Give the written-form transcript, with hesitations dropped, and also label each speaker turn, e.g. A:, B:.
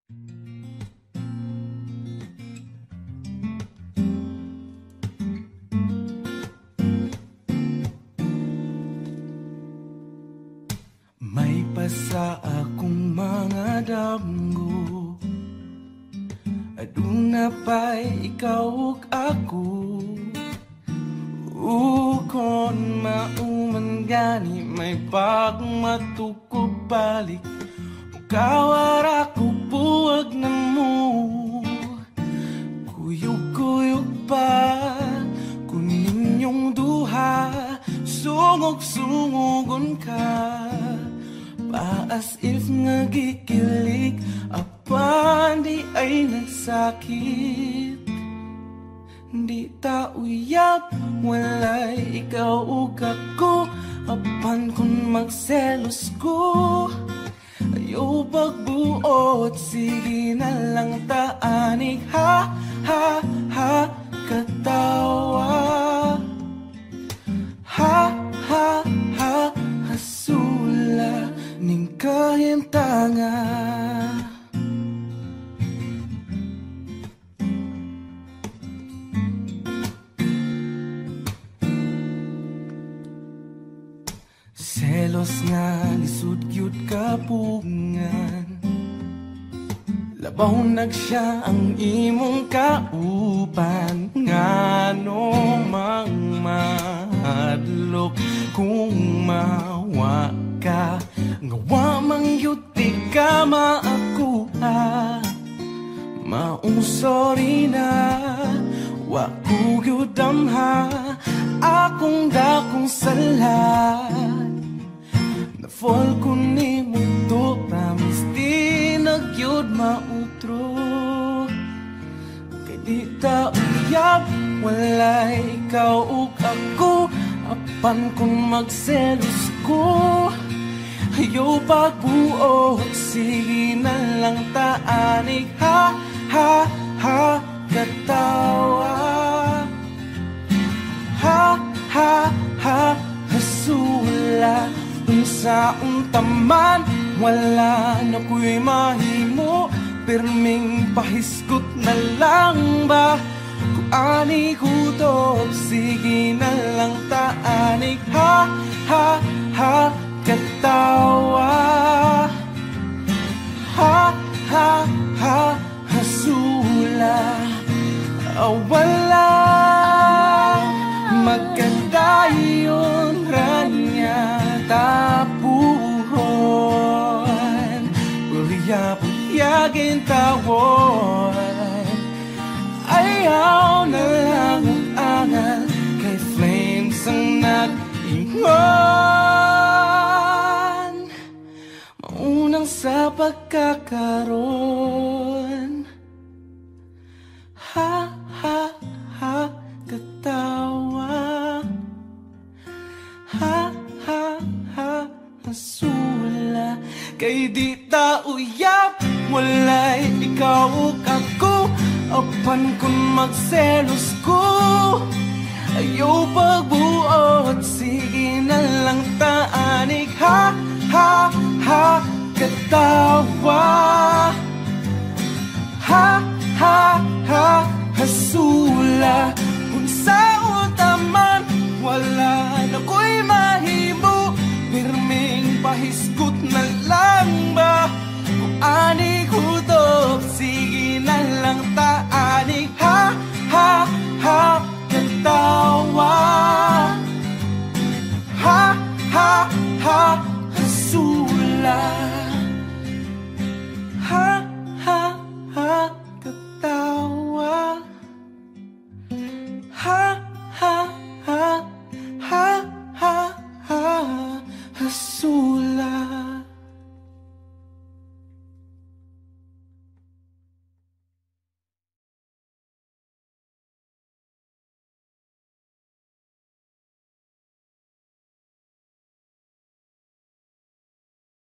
A: May pasa akong mga damgo, aduna pa'y ikaw ug ako. Ukon mauman gani may pagmatukog balik, kawara ko buwag na mo. Kuyog-kuyog pa kung ninyong duha, sungog-sungogon ka pa as if nagikilig, apan di ay nagsakit. Di ta uyab, walay ikaw ug ako, apan kung magselos ko, ayaw pagbuot, sige na lang taanig. Ha, ha, ha, katawa. Ha, ha, ha, hasula ning kahintanga. Selos nga lisod cute kapungan, labaw nagsiya ang imong kaupan. Ngano mang mahadlok kung mawa ka, ngawa mang yuti ka maakuha. Maong sorry na waku yudamha, akong dakong salat. Na-fall ko ni mo to, promise di nagyod mautro. Kay di ta uyab, walay ikaw ug ako, apan kung magselos ko, ayaw pagbuot, sige na lang taanig. Ha, ha, ha, katawa. Ha, ha, ha, hasula. Unsaon taman, wala na ko'y mahimo, pirming pahiskot na lang ba? Kung ani kutob, sige na lang taanig. Ha, ha, ha, katawa. Ha, ha, ha, hasula. Wala magkadayon ranya tapuhon, puyag-puyagin tawon. Ayaw na lang ang angal, kay flames ang nag-ingon. Maunang sa pagkakaroon. Ha, ha, ha, katawa. Ha, ha, ha, hasula. Kay di ta uyab, walay ikaw ug ako, apan kung magselos ko, ayaw pagbuot, sige na lang taanig. Ha, ha, ha, katawa. Ha, ha, ha, hasula. Unsaon taman, wala na ko'y mahimo, pirming pahiskot na lang ba? Kung ani kutob, sige na lang taanig. Ha, ha, ha, katawa. Ha, ha, ha, hasula.